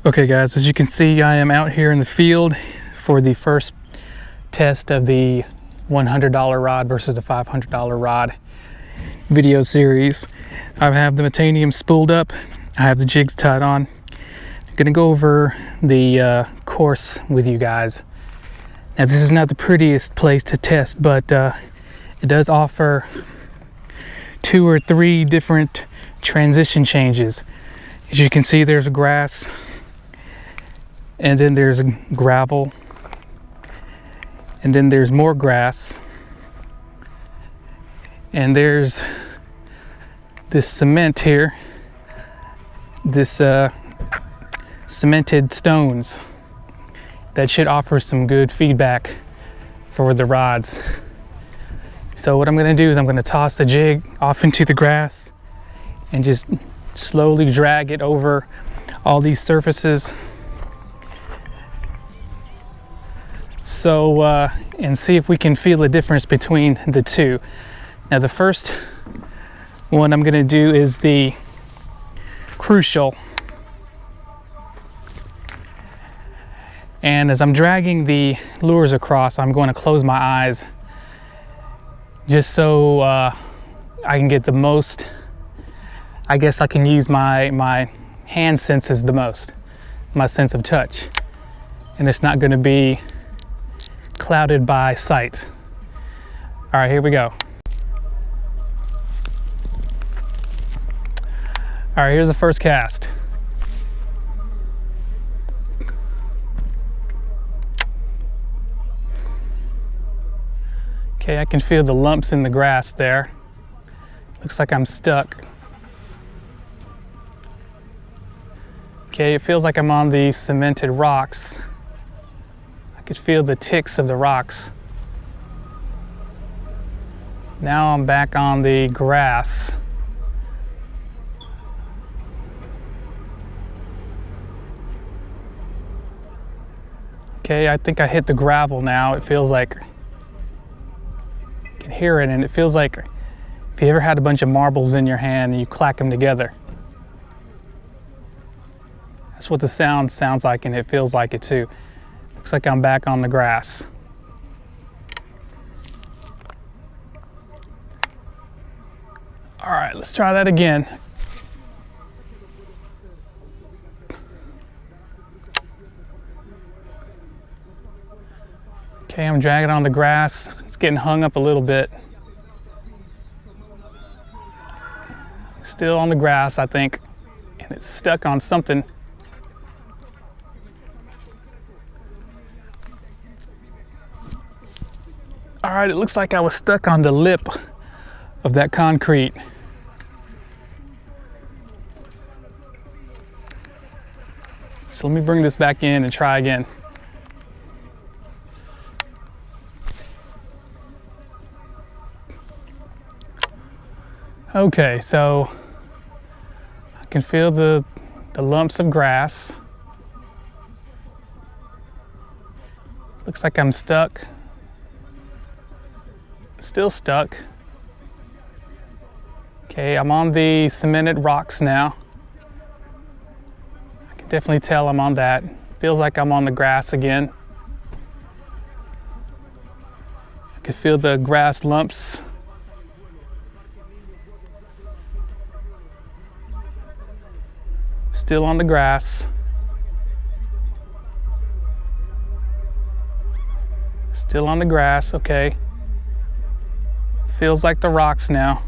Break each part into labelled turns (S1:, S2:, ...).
S1: Okay guys, as you can see, I am out here in the field for the first test of the $100 rod versus the $500 rod video series. I have the METANIUM spooled up. I have the jigs tied on. I'm gonna go over the course with you guys. Now this is not the prettiest place to test, but it does offer 2 or 3 different transition changes. As you can see, there's grass, and then there's gravel, and then there's more grass, and there's this cement here, this cemented stones that should offer some good feedback for the rods. So what I'm going to do is I'm going to toss the jig off into the grass and just slowly drag it over all these surfaces. So and see if we can feel the difference between the two. Now the first one I'm going to do is the crucial. And as I'm dragging the lures across, I'm going to close my eyes just so I can get the most, I guess I can use my hand senses the most, my sense of touch. And it's not going to be clouded by sight. All right, here we go. All right, here's the first cast. Okay, I can feel the lumps in the grass there. Looks like I'm stuck. Okay, it feels like I'm on the cemented rocks. I could feel the ticks of the rocks. Now I'm back on the grass. Okay, I think I hit the gravel now. It feels like I can hear it, and it feels like if you ever had a bunch of marbles in your hand and you clack them together. That's what the sound sounds like, and it feels like it too. Looks like I'm back on the grass. All right, let's try that again. Okay, I'm dragging on the grass. It's getting hung up a little bit. Still on the grass, I think, and it's stuck on something. All right, it looks like I was stuck on the lip of that concrete. So let me bring this back in and try again. Okay, so I can feel the lumps of grass. Looks like I'm stuck. Still stuck. Okay, I'm on the cemented rocks now. I can definitely tell I'm on that. Feels like I'm on the grass again. I can feel the grass lumps. Still on the grass. Still on the grass, okay. Feels like the rocks now.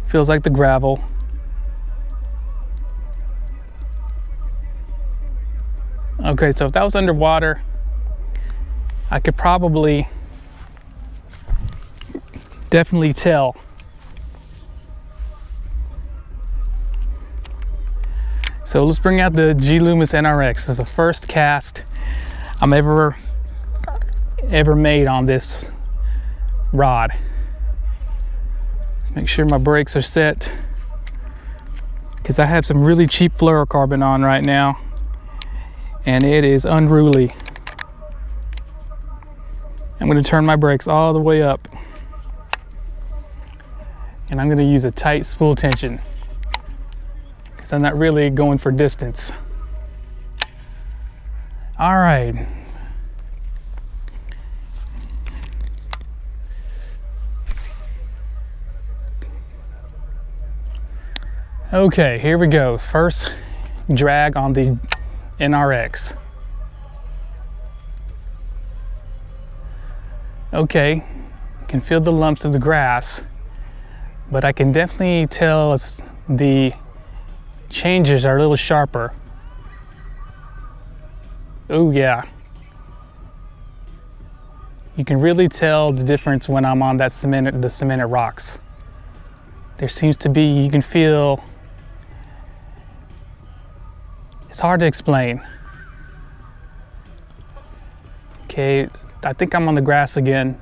S1: Feels like the gravel. Okay, so if that was underwater, I could probably definitely tell. So let's bring out the LOOMIS NRX. This is the first cast I'm ever made on this rod. Let's make sure my brakes are set, because I have some really cheap fluorocarbon on right now, and it is unruly. I'm going to turn my brakes all the way up, and I'm going to use a tight spool tension, because I'm not really going for distance. All right. Okay, here we go. First drag on the NRX. Okay, you can feel the lumps of the grass, but I can definitely tell the changes are a little sharper. Oh yeah. You can really tell the difference when I'm on that the cemented rocks. There seems to be, you can feel, it's hard to explain. Okay, I think I'm on the grass again.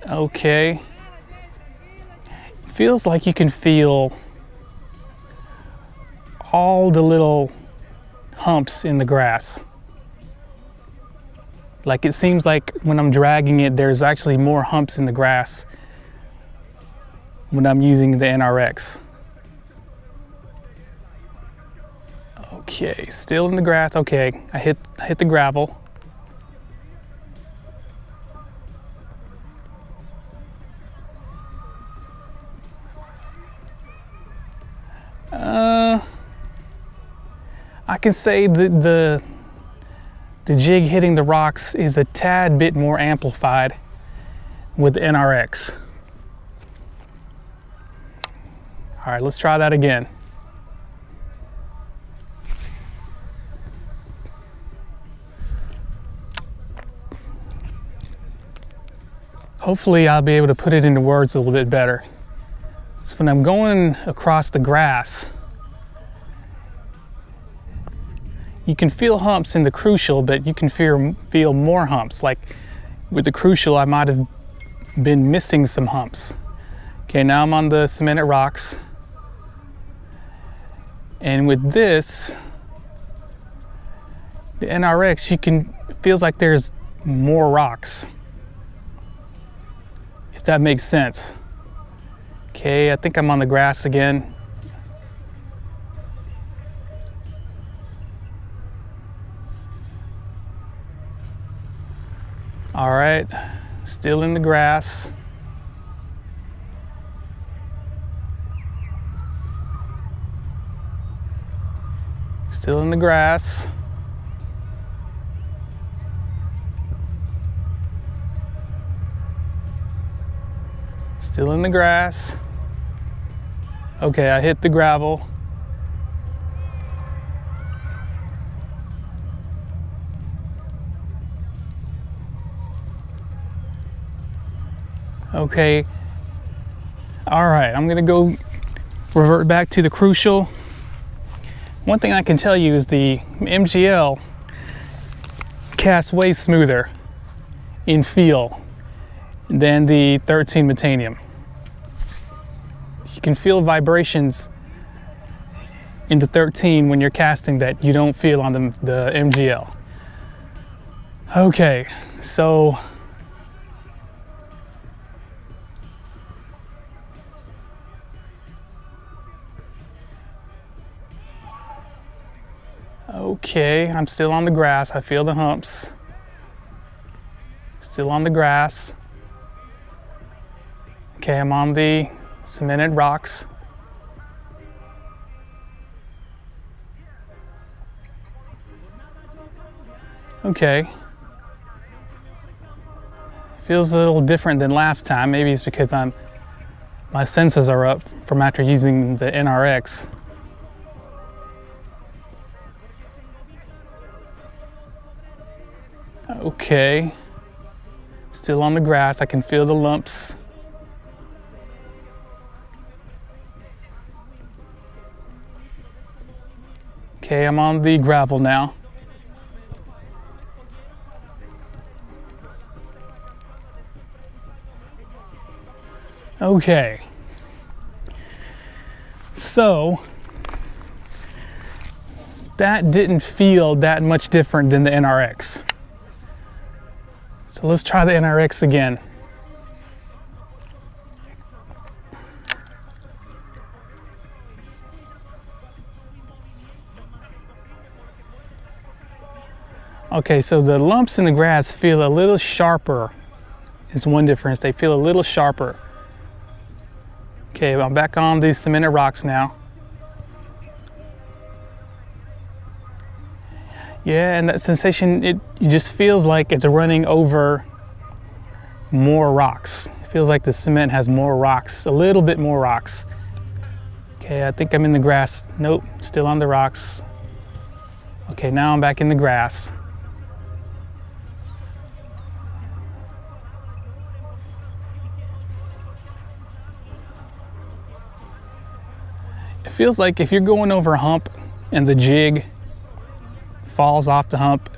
S1: Okay. Feels like you can feel all the little humps in the grass. Like it seems like when I'm dragging it, there's actually more humps in the grass when I'm using the NRX. Okay, still in the grass. Okay, I hit the gravel. I can say that the jig hitting the rocks is a tad bit more amplified with the NRX. All right, let's try that again. Hopefully I'll be able to put it into words a little bit better. So when I'm going across the grass, you can feel humps in the crucial, but you can feel more humps. Like with the crucial, I might have been missing some humps. Okay, now I'm on the cemented rocks. And with this, the NRX, it feels like there's more rocks, if that makes sense. Okay, I think I'm on the grass again. All right, still in the grass. Still in the grass. Still in the grass. Okay, I hit the gravel. Okay. All right, I'm gonna go revert back to the crucial. One thing I can tell you is the MGL casts way smoother in feel than the 13 METANIUM. You can feel vibrations in the 13 when you're casting that you don't feel on the MGL. Okay, so okay, I'm still on the grass. I feel the humps. Still on the grass. Okay, I'm on the cemented rocks. Okay. Feels a little different than last time. Maybe it's because my senses are up from after using the NRX. Okay, still on the grass. I can feel the lumps. Okay, I'm on the gravel now. Okay, so that didn't feel that much different than the NRX. So let's try the NRX again. Okay, so the lumps in the grass feel a little sharper. Is one difference. They feel a little sharper. Okay, I'm back on these cemented rocks now. Yeah, and that sensation, it just feels like it's running over more rocks. It feels like the cement has more rocks, a little bit more rocks. Okay, I think I'm in the grass. Nope, still on the rocks. Okay, now I'm back in the grass. It feels like if you're going over a hump and the jig falls off the hump,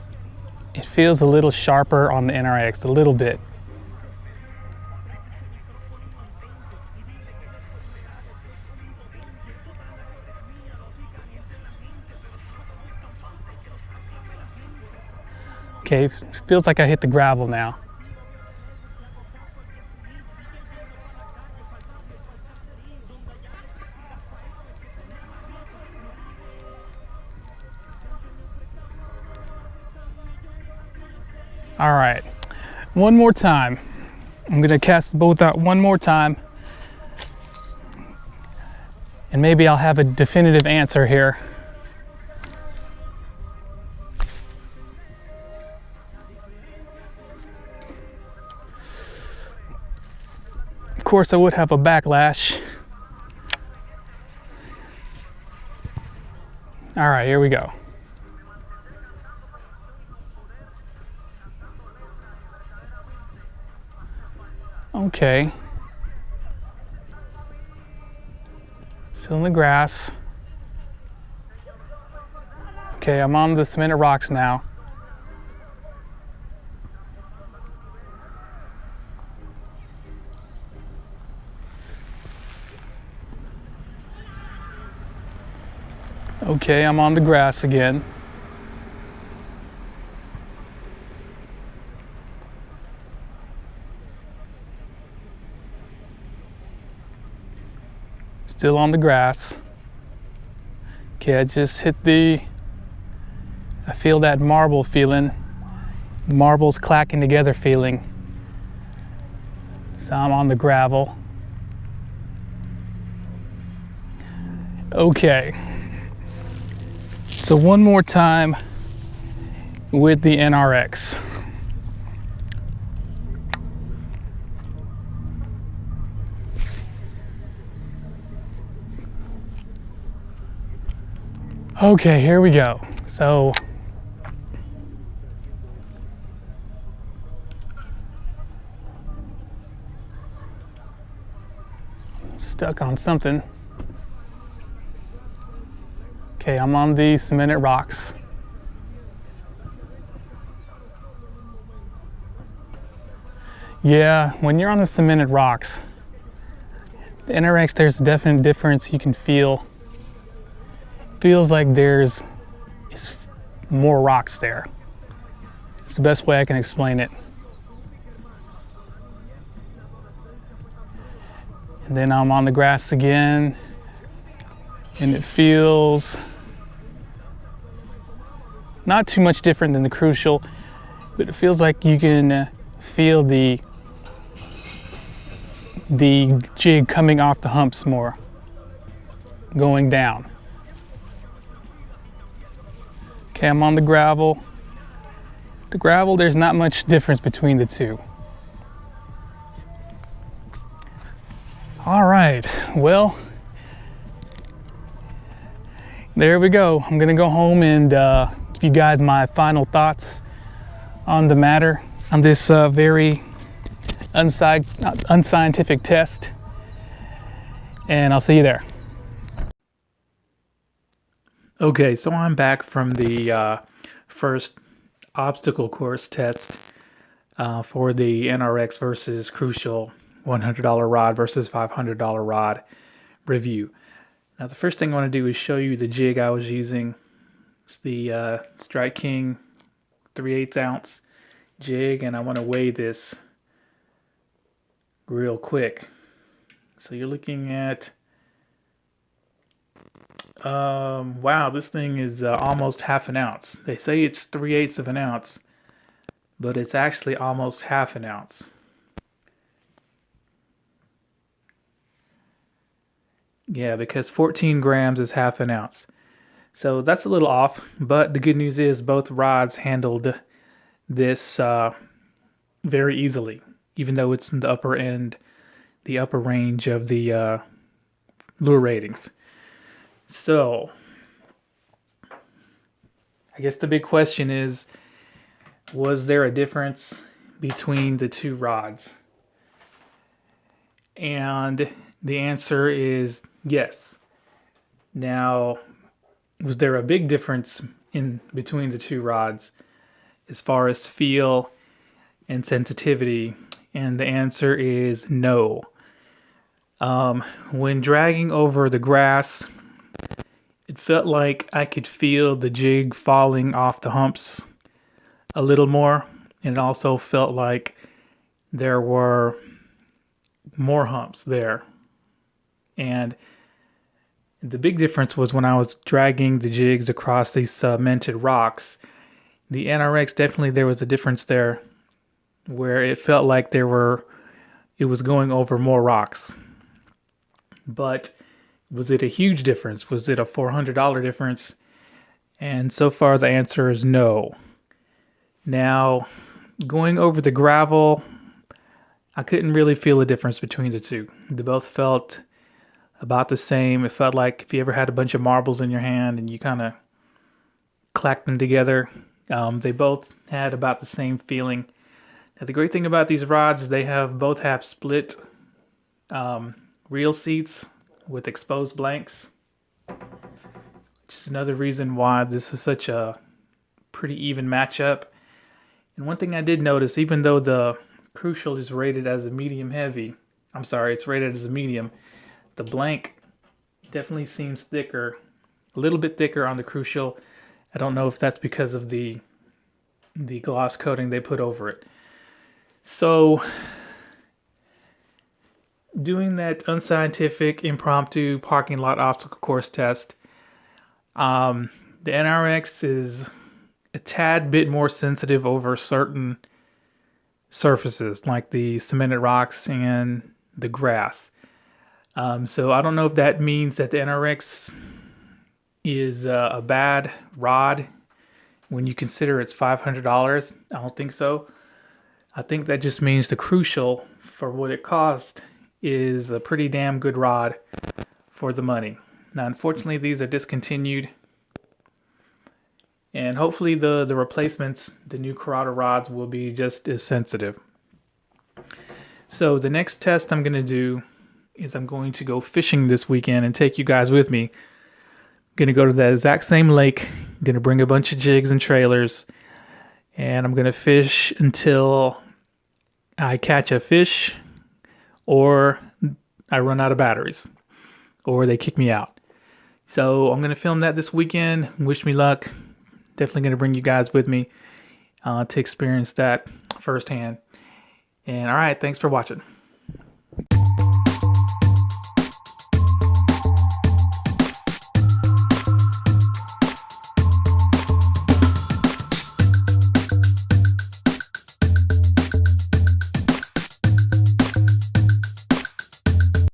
S1: it feels a little sharper on the NRX, a little bit. Okay, it feels like I hit the gravel now. All right, one more time. I'm gonna cast both out one more time, and maybe I'll have a definitive answer here. Of course, I would have a backlash. All right, here we go. Okay. Still in the grass. Okay, I'm on the cemented rocks now. Okay, I'm on the grass again. Still on the grass. Okay, I just hit I feel that marble feeling. Marbles clacking together feeling. So I'm on the gravel. Okay. So one more time with the NRX. Okay, here we go. So stuck on something. Okay, I'm on the cemented rocks. Yeah, when you're on the cemented rocks, the NRX, there's a definite difference you can feel. Feels like there's more rocks there. It's the best way I can explain it. And then I'm on the grass again, and it feels not too much different than the crucial, but it feels like you can feel the jig coming off the humps more, going down. Okay, I'm on the gravel. The gravel, there's not much difference between the two. All right, well, there we go. I'm gonna go home and give you guys my final thoughts on the matter, on this very unscientific test, and I'll see you there. Okay, so I'm back from the first obstacle course test for the NRX versus Crucial $100 rod versus $500 rod review. Now the first thing I want to do is show you the jig I was using. It's the Strike King 3/8 ounce jig, and I want to weigh this real quick. So you're looking at Wow, this thing is almost half an ounce. They say it's 3/8 of an ounce, but it's actually almost half an ounce. Yeah, because 14 grams is half an ounce. So that's a little off, but the good news is both rods handled this very easily, even though it's in the upper end, the upper range of the lure ratings. So I guess the big question is, was there a difference between the two rods? And the answer is yes. Now, was there a big difference in between the two rods as far as feel and sensitivity? And the answer is no. When dragging over the grass, it felt like I could feel the jig falling off the humps a little more. And it also felt like there were more humps there. And the big difference was when I was dragging the jigs across these cemented rocks. The NRX, definitely there was a difference there where it felt like it was going over more rocks. But was it a huge difference? Was it a $400 difference? And so far the answer is no. Now, going over the gravel, I couldn't really feel a difference between the two. They both felt about the same. It felt like if you ever had a bunch of marbles in your hand and you kind of clacked them together, they both had about the same feeling. Now, the great thing about these rods is they both have split reel seats with exposed blanks, which is another reason why this is such a pretty even matchup. And one thing I did notice, even though the Crucial is rated as a medium heavy, it's rated as a medium, the blank definitely seems thicker, a little bit thicker on the Crucial. I don't know if that's because of the gloss coating they put over it. So doing that unscientific, impromptu parking lot obstacle course test, the NRX is a tad bit more sensitive over certain surfaces, like the cemented rocks and the grass. So I don't know if that means that the NRX is a bad rod when you consider it's $500. I don't think so. I think that just means the Crucial, for what it cost, is a pretty damn good rod for the money. Now, unfortunately, these are discontinued. And hopefully the replacements, the new CURADO rods, will be just as sensitive. So the next test I'm going to do is I'm going to go fishing this weekend and take you guys with me. I'm going to go to that exact same lake. I'm going to bring a bunch of jigs and trailers. And I'm going to fish until I catch a fish or I run out of batteries or they kick me out. So I'm going to film that this weekend. Wish me luck. Definitely going to bring you guys with me to experience that firsthand. And all right, thanks for watching.